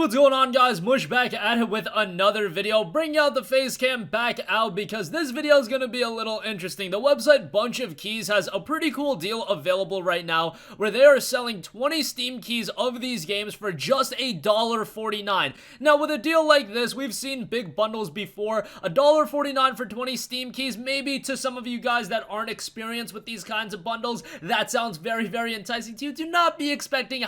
What's going on, guys? Mush back at it with another video. Bring out the face cam back out because this video is going to be a little interesting. The website Bunch of Keys has a pretty cool deal available right now where they are selling 20 Steam keys of these games for just $1.49. Now, with a deal like this, we've seen big bundles before. $1.49 for 20 Steam keys, maybe to some of you guys that aren't experienced with these kinds of bundles, that sounds very, very enticing to you. Do not be expecting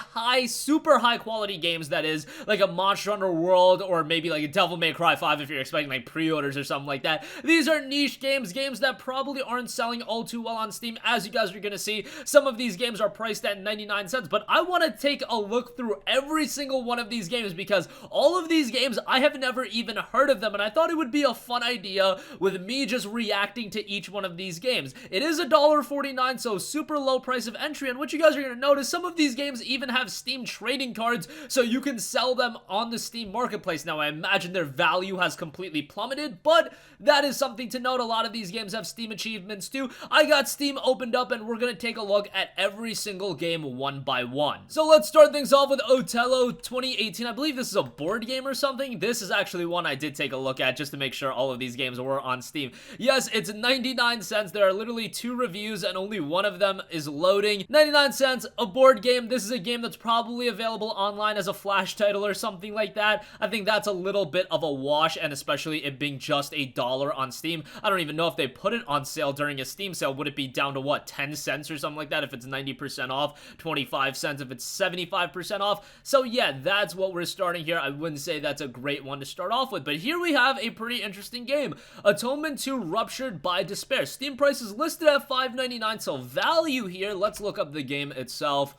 super high quality games, that is, like a Monster Hunter World or maybe like a Devil May Cry 5 if you're expecting like pre-orders or something like that. These are niche games that probably aren't selling all too well on Steam. As you guys are gonna see, some of these games are priced at 99 cents, but I want to take a look through every single one of these games because all of these games, I have never even heard of them, and I thought it would be a fun idea with me just reacting to each one of these games. It is $1.49, so super low price of entry, and what you guys are gonna notice, some of these games even have Steam trading cards, so you can sell them on the Steam marketplace. Now, I imagine their value has completely plummeted, but that is something to note. A lot of these games have Steam achievements too. I got Steam opened up, and we're gonna take a look at every single game one by one. So let's start things off with Otello 2018. I believe this is a board game or something. This is actually one I did take a look at just to make sure all of these games were on Steam. Yes, it's 99 cents. There are literally 2 reviews, and only one of them is loading. 99 cents, a board game. This is a game that's probably available online as a Flash title or something like that. I think that's a little bit of a wash, and especially it being just $1 on Steam. I don't even know if they put it on sale during a Steam sale. Would it be down to what, 10 cents or something like that if it's 90% off, 25 cents if it's 75% off? So yeah, that's what we're starting here. I wouldn't say that's a great one to start off with, but here we have a pretty interesting game. Atonement 2 Ruptured by Despair. Steam price is listed at $5.99, so value here. Let's look up the game itself.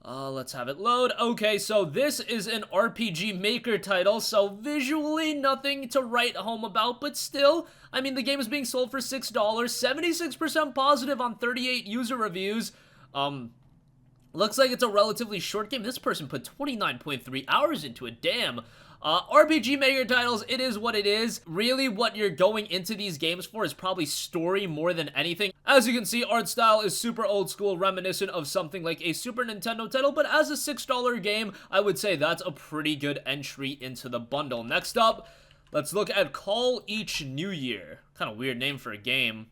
Let's have it load. Okay, so this is an RPG Maker title, so visually nothing to write home about, but still, I mean, the game is being sold for $6, 76% positive on 38 user reviews. Looks like it's a relatively short game. This person put 29.3 hours into it, damn. RPG Maker titles, it is what it is. Really, what you're going into these games for is probably story more than anything. As you can see, art style is super old school, reminiscent of something like a Super Nintendo title, but as a $6 game, I would say that's a pretty good entry into the bundle. Next up, let's look at Call Each New Year. Kind of weird name for a game.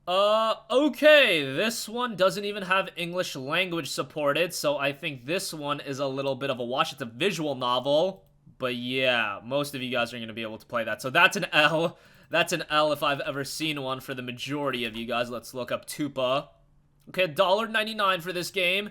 Okay, this one doesn't even have English language supported, so I think this one is a little bit of a wash. It's a visual novel, but yeah, most of you guys are going to be able to play that, so that's an L. That's an L if I've ever seen one for the majority of you guys. Let's look up Tupa. Okay, $1.99 for this game.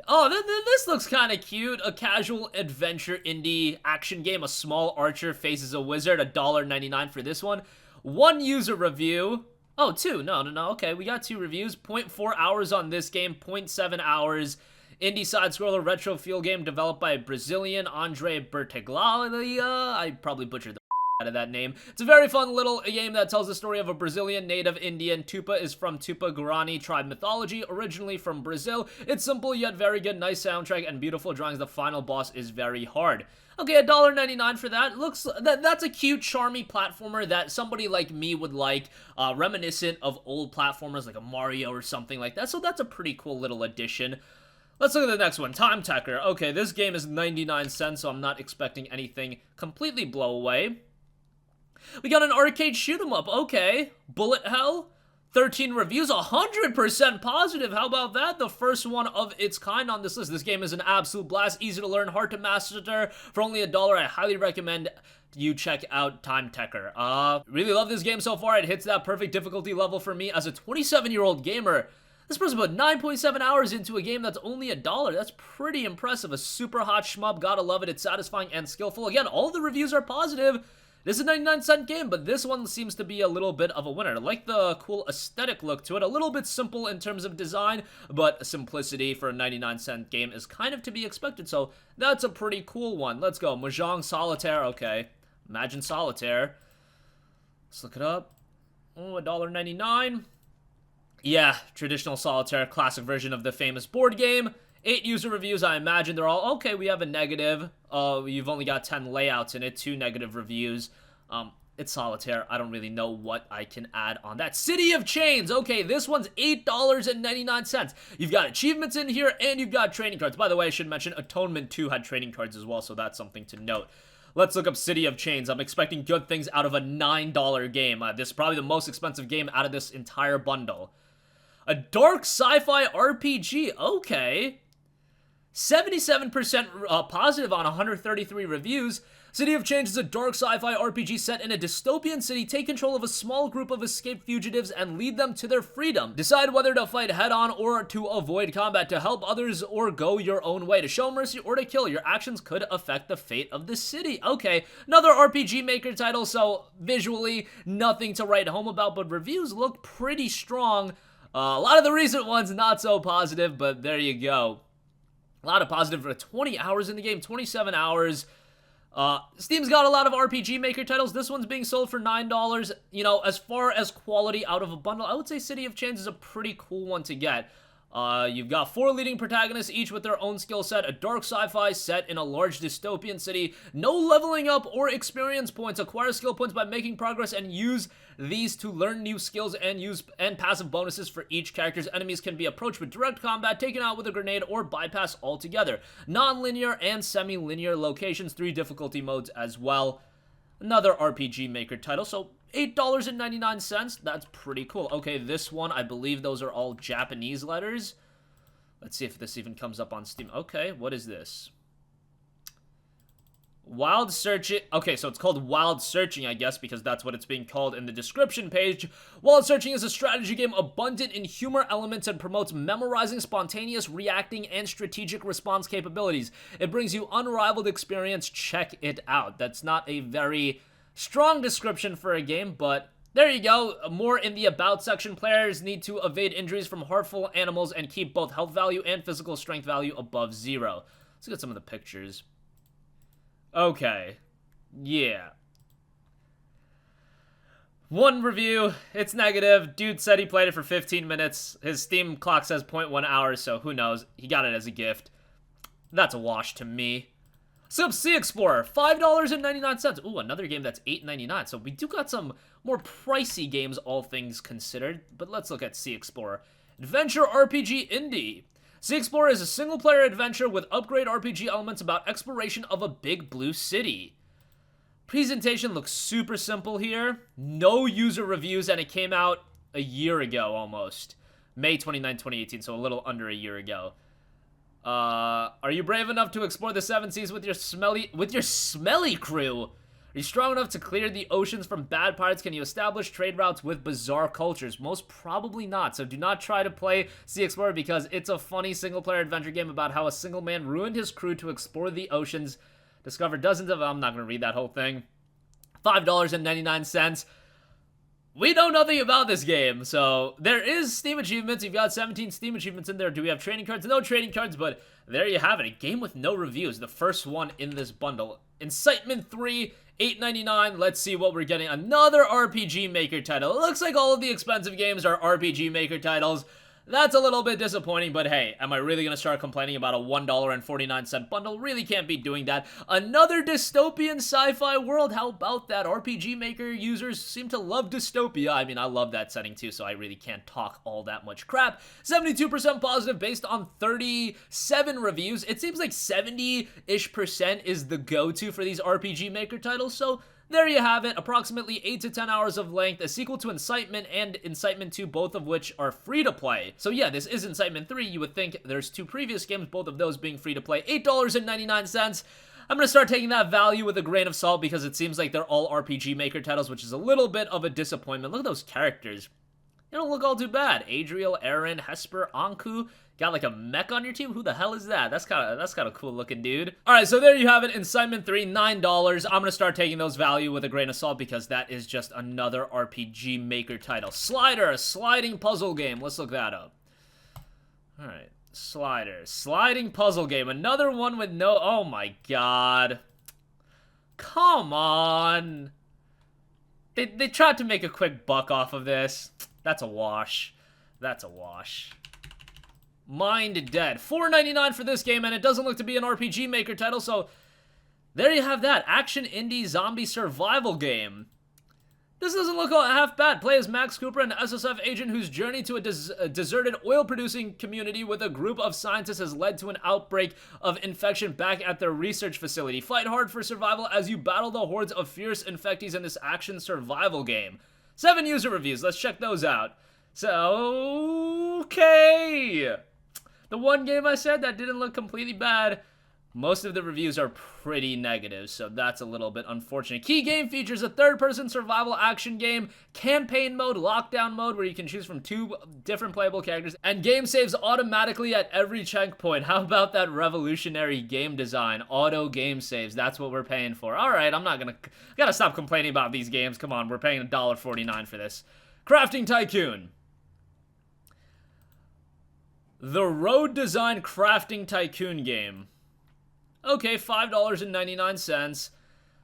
Oh, this looks kind of cute. A casual adventure indie action game. A small archer faces a wizard. $1.99 for this one. 1 user review. Oh, 2. No. Okay, we got 2 reviews. 0.4 hours on this game. 0.7 hours. Indie side-scroller retro feel game developed by Brazilian Andre Bertiglia. I probably butchered the out of that name. It's a very fun little game that tells the story of a Brazilian native Indian. Tupa is from Tupa-Guarani tribe mythology, originally from Brazil. It's simple yet very good, nice soundtrack, and beautiful drawings. The final boss is very hard. Okay, $1.99 for that. That's a cute, charming platformer that somebody like me would like, reminiscent of old platformers like a Mario or something like that. So that's a pretty cool little addition. Let's look at the next one, Time Tecker. Okay, this game is 99 cents, so I'm not expecting anything completely blow away. We got an arcade shoot 'em up. Okay, Bullet Hell. 13 reviews, 100% positive. How about that? The first one of its kind on this list. This game is an absolute blast, easy to learn, hard to master. For only $1, I highly recommend you check out Time Tecker. Really love this game so far. It hits that perfect difficulty level for me as a 27-year-old gamer. This person put 9.7 hours into a game that's only $1. That's pretty impressive. A super hot shmup. Gotta love it. It's satisfying and skillful. Again, all the reviews are positive. This is a 99-cent game, but this one seems to be a little bit of a winner. I like the cool aesthetic look to it. A little bit simple in terms of design, but simplicity for a 99-cent game is kind of to be expected, so that's a pretty cool one. Let's go. Mahjong Solitaire. Okay. Imagine Solitaire. Let's look it up. Oh, $1.99. Yeah, traditional Solitaire, classic version of the famous board game. 8 user reviews, I imagine they're all, okay, we have a negative. You've only got 10 layouts in it, 2 negative reviews. It's solitaire. I don't really know what I can add on that. City of Chains. Okay, this one's $8.99. You've got achievements in here, and you've got trading cards. By the way, I should mention Atonement 2 had trading cards as well, so that's something to note. Let's look up City of Chains. I'm expecting good things out of a $9 game. This is probably the most expensive game out of this entire bundle. A dark sci-fi RPG. Okay. 77% positive on 133 reviews. City of Chains is a dark sci-fi RPG set in a dystopian city. Take control of a small group of escaped fugitives and lead them to their freedom. Decide whether to fight head-on or to avoid combat, to help others or go your own way, to show mercy or to kill. Your actions could affect the fate of the city. Okay, another RPG Maker title, so visually nothing to write home about, but reviews look pretty strong. A lot of the recent ones not so positive, but there you go. A lot of positive for 20 hours in the game, 27 hours. Steam's got a lot of RPG Maker titles. This one's being sold for $9. You know, as far as quality out of a bundle, I would say City of Chains is a pretty cool one to get. You've got 4 leading protagonists, each with their own skill set, a dark sci-fi set in a large dystopian city, no leveling up or experience points, acquire skill points by making progress and use these to learn new skills and passive bonuses for each character's enemies can be approached with direct combat, taken out with a grenade, or bypass altogether. Non-linear and semi-linear locations, 3 difficulty modes as well. Another RPG Maker title, so $8.99, that's pretty cool. Okay, this one, I believe those are all Japanese letters. Let's see if this even comes up on Steam. Okay, what is this? Wild Searching. Okay, so it's called Wild Searching, I guess, because that's what it's being called in the description page. Wild Searching is a strategy game abundant in humor elements and promotes memorizing, spontaneous reacting, and strategic response capabilities. It brings you unrivaled experience. Check it out. That's not a very strong description for a game, but there you go. More in the About section. Players need to evade injuries from harmful animals and keep both health value and physical strength value above 0. Let's look at some of the pictures. Okay. Yeah. One review, it's negative. Dude said he played it for 15 minutes. His Steam clock says 0.1 hours, so who knows? He got it as a gift. That's a wash to me. So, Sea Explorer, $5.99. Ooh, another game that's $8.99. So we do got some more pricey games, all things considered. But let's look at Sea Explorer. Adventure RPG Indie. Sea Explorer is a single-player adventure with upgrade RPG elements about exploration of a big blue city. Presentation looks super simple here. No user reviews, and it came out a year ago almost. May 29, 2018, so a little under a year ago. Are you brave enough to explore the 7 seas with your smelly crew? Are you strong enough to clear the oceans from bad pirates? Can you establish trade routes with bizarre cultures? Most probably not, so do not try to play Sea Explorer because it's a funny single-player adventure game about how a single man ruined his crew to explore the oceans, discover dozens of... I'm not going to read that whole thing. $5.99. We know nothing about this game, so there is Steam achievements. You've got 17 Steam achievements in there. Do we have trading cards? No trading cards, but there you have it. A game with no reviews, the first one in this bundle. Incitement 3, $8.99. Let's see what we're getting. Another RPG Maker title. It looks like all of the expensive games are RPG Maker titles. That's a little bit disappointing, but hey, am I really going to start complaining about a $1.49 bundle? Really can't be doing that. Another dystopian sci-fi world. How about that? RPG Maker users seem to love dystopia. I mean, I love that setting too, so I really can't talk all that much crap. 72% positive based on 37 reviews. It seems like 70-ish% is the go-to for these RPG Maker titles, so there you have it, approximately 8 to 10 hours of length, a sequel to Incitement and Incitement 2, both of which are free to play. So yeah, this is Incitement 3. You would think there's 2 previous games, both of those being free to play. $8.99. I'm going to start taking that value with a grain of salt because it seems like they're all RPG Maker titles, which is a little bit of a disappointment. Look at those characters. They don't look all too bad. Adriel, Aaron, Hesper, Anku. Got like a mech on your team? Who the hell is that? That's kind of cool looking, dude. All right, so there you have it. Incitement 3, $9. I'm gonna start taking those value with a grain of salt because that is just another RPG Maker title. Slider, a sliding puzzle game. Let's look that up. All right, Slider, sliding puzzle game. Another one with no. Oh my god. Come on. They tried to make a quick buck off of this. That's a wash. That's a wash. Mind Dead. $4.99 for this game, and it doesn't look to be an RPG Maker title, so there you have that. Action indie zombie survival game. This doesn't look half bad. Play as Max Cooper, an SSF agent whose journey to a deserted oil-producing community with a group of scientists has led to an outbreak of infection back at their research facility. Fight hard for survival as you battle the hordes of fierce infectees in this action survival game. 7 user reviews. Let's check those out. So, okay. The one game I said that didn't look completely bad. Most of the reviews are pretty negative, so that's a little bit unfortunate. Key game features a third-person survival action game, campaign mode, lockdown mode, where you can choose from 2 different playable characters, and game saves automatically at every checkpoint. How about that revolutionary game design? Auto game saves, that's what we're paying for. Alright, gotta stop complaining about these games. Come on, we're paying $1.49 for this. Crafting Tycoon. The Road Design Crafting Tycoon game. Okay, $5.99.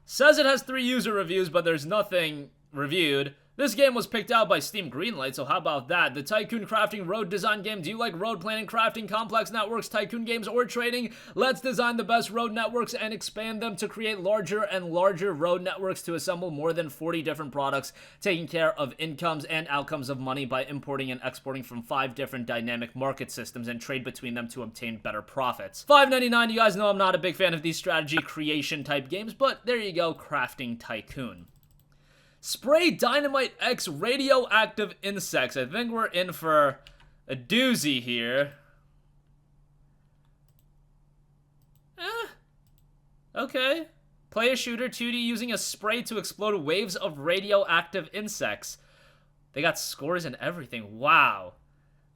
Says it has 3 user reviews, but there's nothing reviewed. This game was picked out by Steam Greenlight, so how about that? The Tycoon Crafting Road Design game. Do you like road planning, crafting, complex networks, tycoon games, or trading? Let's design the best road networks and expand them to create larger and larger road networks to assemble more than 40 different products, taking care of incomes and outcomes of money by importing and exporting from 5 different dynamic market systems and trade between them to obtain better profits. $5.99, you guys know I'm not a big fan of these strategy creation type games, but there you go, Crafting Tycoon. Spray Dynamite X Radioactive Insects. I think we're in for a doozy here. Okay. Play a shooter 2D using a spray to explode waves of radioactive insects. They got scores and everything. Wow.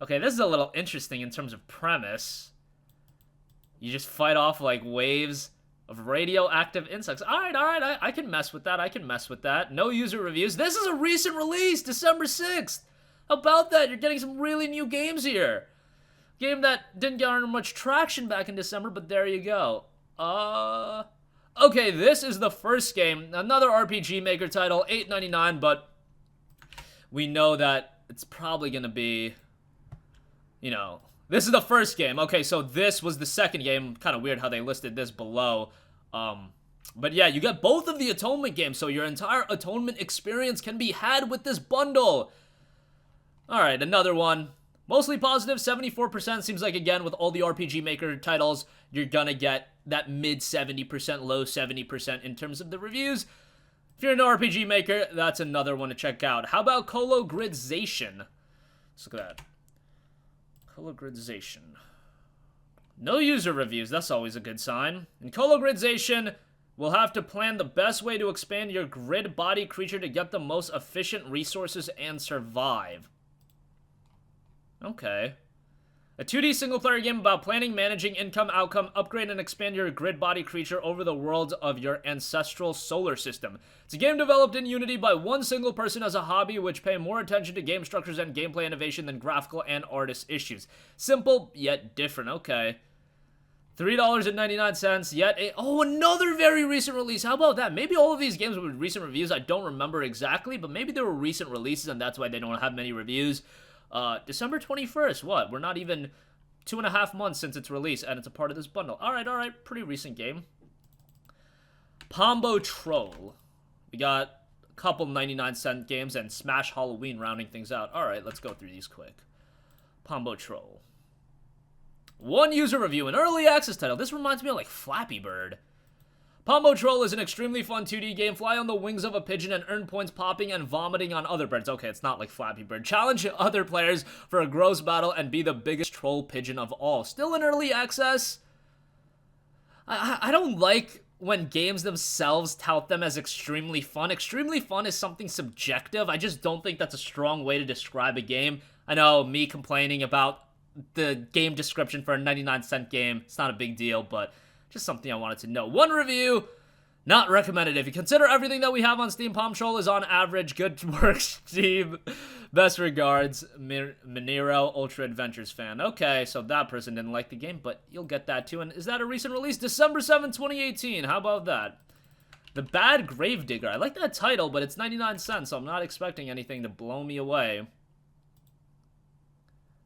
Okay, this is a little interesting in terms of premise. You just fight off like waves of radioactive insects. Alright, I can mess with that, No user reviews. This is a recent release, December 6th. How about that? You're getting some really new games here. Game that didn't garner much traction back in December, but there you go. Okay, this is the first game. Another RPG Maker title, $8.99, but we know that it's probably gonna be, you know, this is the first game. Okay, so this was the second game. Kind of weird how they listed this below. But yeah, you get both of the Atonement games, so your entire Atonement experience can be had with this bundle. Alright, another one. Mostly positive, 74%. Seems like, again, with all the RPG Maker titles, you're gonna get that mid 70%, low 70% in terms of the reviews. If you're an RPG Maker, that's another one to check out. How about Cologridization? Let's look at that. Cologridization. No user reviews, that's always a good sign. In Cologridization, we'll have to plan the best way to expand your grid body creature to get the most efficient resources and survive. Okay. A 2D single-player game about planning, managing income, outcome, upgrade, and expand your grid body creature over the worlds of your ancestral solar system. It's a game developed in Unity by one single person as a hobby, which pay more attention to game structures and gameplay innovation than graphical and artist issues. Simple, yet different. Okay. $3.99, yet another very recent release. How about that? Maybe all of these games with recent reviews, I don't remember exactly, but maybe they were recent releases and that's why they don't have many reviews. December 21st, what? We're not even 2.5 months since its release, and it's a part of this bundle. Alright, pretty recent game. Pombo Troll. We got a couple 99-cent games and Smash Halloween rounding things out. Alright, let's go through these quick. Pombo Troll. One user review, an early access title. This reminds me of like Flappy Bird. Pombo Troll is an extremely fun 2D game. Fly on the wings of a pigeon and earn points popping and vomiting on other birds. Okay, it's not like Flappy Bird. Challenge other players for a gross battle and be the biggest troll pigeon of all. Still in early access? I don't like when games themselves tout them as extremely fun. Extremely fun is something subjective. I just don't think that's a strong way to describe a game. I know, me complaining about the game description for a 99-cent game, it's not a big deal, but just something I wanted to know. One review, not recommended. If you consider everything that we have on Steam, Pom Troll is on average. Good work, Steam. Best regards, Minero Ultra Adventures fan. Okay, so that person didn't like the game, but you'll get that too. And is that a recent release? December 7th, 2018. How about that? The Bad Gravedigger. I like that title, but it's 99 cents, so I'm not expecting anything to blow me away.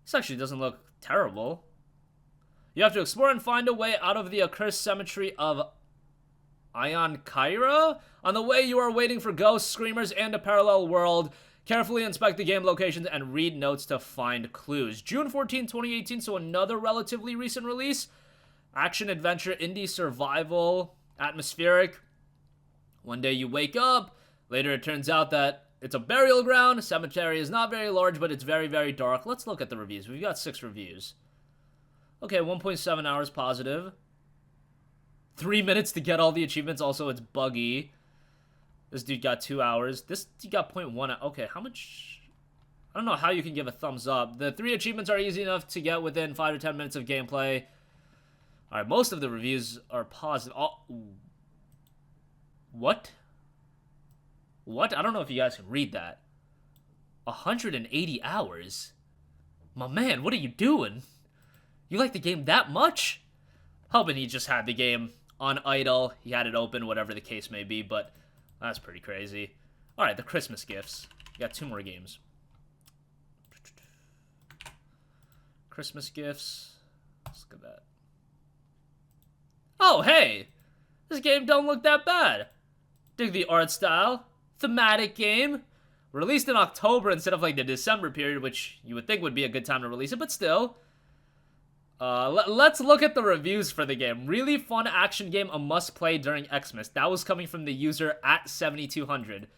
This actually doesn't look terrible. You have to explore and find a way out of the accursed cemetery of Ion Kyra? On the way, you are waiting for ghosts, screamers, and a parallel world. Carefully inspect the game locations and read notes to find clues. June 14, 2018, so another relatively recent release. Action, adventure, indie, survival, atmospheric. One day you wake up. Later it turns out that it's a burial ground. Cemetery is not very large, but it's very, very dark. Let's look at the reviews. We've got 6 reviews. Okay, 1.7 hours positive. 3 minutes to get all the achievements. Also, it's buggy. This dude got 2 hours. This dude got 0.1. Okay, how much? I don't know how you can give a thumbs up. The 3 achievements are easy enough to get within 5 to 10 minutes of gameplay. Alright, most of the reviews are positive. Oh, what? What? I don't know if you guys can read that. 180 hours? My man, what are you doing? You like the game that much? Hoping he just had the game on idle. He had it open, whatever the case may be, but that's pretty crazy. Alright, the Christmas gifts. We got 2 more games. Christmas gifts. Let's look at that. Oh, hey! This game don't look that bad. Dig the art style. Thematic game. Released in October instead of like the December period, which you would think would be a good time to release it, but still. Let's look at the reviews for the game. Really fun action game, a must-play during Xmas. That was coming from the user at 7200.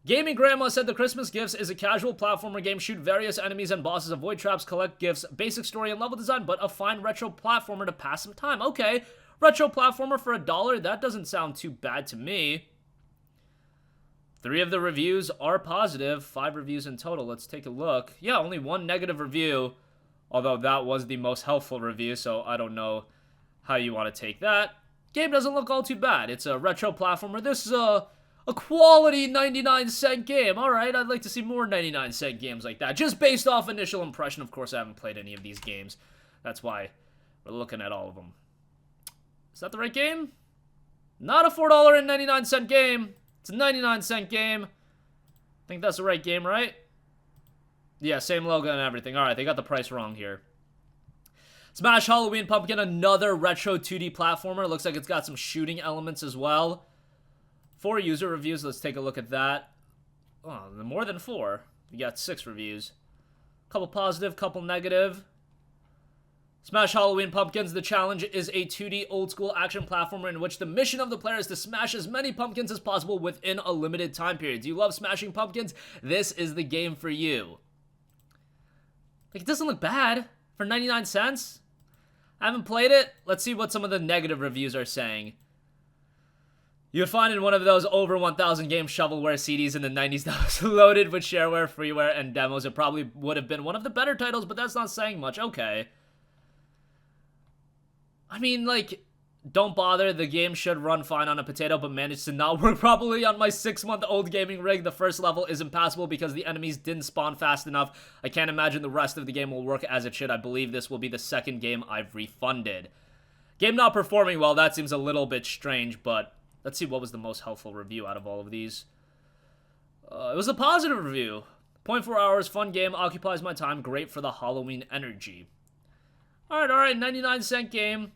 Gaming Grandma said the Christmas Gifts is a casual platformer game. Shoot various enemies and bosses, avoid traps, collect gifts, basic story and level design, but a fine retro platformer to pass some time. Okay, retro platformer for $1. That doesn't sound too bad to me. 3 of the reviews are positive. 5 reviews in total. Let's take a look. Yeah, only 1 negative review. Although that was the most helpful review, so I don't know how you want to take that. Game doesn't look all too bad. It's a retro platformer. This is a quality 99-cent game. Alright, I'd like to see more 99-cent games like that. Just based off initial impression. Of course, I haven't played any of these games. That's why we're looking at all of them. Is that the right game? Not a $4.99 game. It's a 99-cent game. I think that's the right game, right? Yeah, same logo and everything. Alright, they got the price wrong here. Smash Halloween Pumpkin, another retro 2D platformer. Looks like it's got some shooting elements as well. 4 user reviews. Let's take a look at that. Oh, more than 4. We got 6 reviews. Couple positive, couple negative. Smash Halloween Pumpkins. The challenge is a 2D old-school action platformer in which the mission of the player is to smash as many pumpkins as possible within a limited time period. Do you love smashing pumpkins? This is the game for you. Like, it doesn't look bad for 99 cents. I haven't played it. Let's see what some of the negative reviews are saying. You'll find in one of those over 1,000 game shovelware CDs in the 90s that was loaded with shareware, freeware, and demos. It probably would have been one of the better titles, but that's not saying much. Okay. I mean, like, don't bother. The game should run fine on a potato, but managed to not work properly on my 6-month-old gaming rig. The first level is impassable because the enemies didn't spawn fast enough. I can't imagine the rest of the game will work as it should. I believe this will be the second game I've refunded. Game not performing well. That seems a little bit strange, but let's see what was the most helpful review out of all of these. It was a positive review. 0.4 hours, fun game, occupies my time, great for the Halloween energy. Alright, 99-cent game.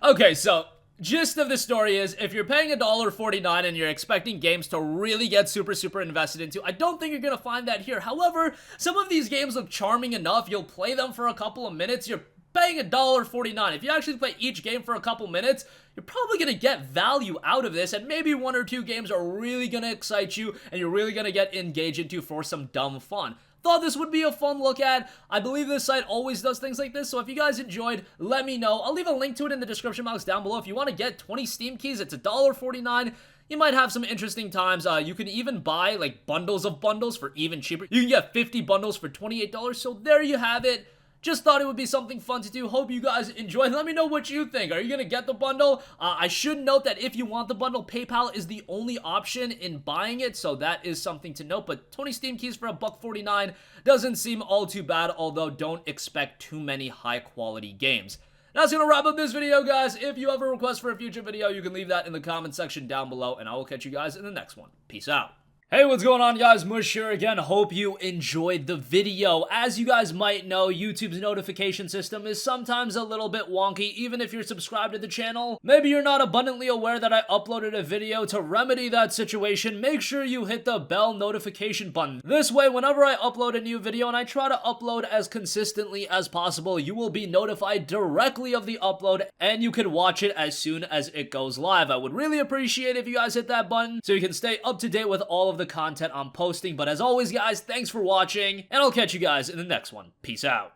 Okay, so, gist of the story is, if you're paying $1.49 and you're expecting games to really get super invested into, I don't think you're gonna find that here. However, some of these games look charming enough, you'll play them for a couple of minutes, you're paying $1.49. If you actually play each game for a couple minutes, you're probably gonna get value out of this, and maybe 1 or 2 games are really gonna excite you, and you're really gonna get engaged into for some dumb fun. Thought this would be a fun look at. I believe this site always does things like this, so if you guys enjoyed, let me know. I'll leave a link to it in the description box down below. If you want to get 20 Steam keys, it's $1.49. You might have some interesting times. You can even buy, like, bundles of bundles for even cheaper. You can get 50 bundles for $28, so there you have it. Just thought it would be something fun to do. Hope you guys enjoyed. Let me know what you think. Are you going to get the bundle? I should note that if you want the bundle, PayPal is the only option in buying it, so that is something to note. But 20 Steam keys for $1.49 doesn't seem all too bad, although don't expect too many high-quality games. That's going to wrap up this video, guys. If you have a request for a future video, you can leave that in the comment section down below, and I will catch you guys in the next one. Peace out. Hey, what's going on, guys? Mush here again. Hope you enjoyed the video. As you guys might know, YouTube's notification system is sometimes a little bit wonky, even if you're subscribed to the channel. Maybe you're not abundantly aware that I uploaded a video. To remedy that situation, make sure you hit the bell notification button. This way, whenever I upload a new video, and I try to upload as consistently as possible, you will be notified directly of the upload, and you can watch it as soon as it goes live. I would really appreciate if you guys hit that button so you can stay up to date with all of the content I'm posting. But as always, guys, thanks for watching, and I'll catch you guys in the next one. Peace out.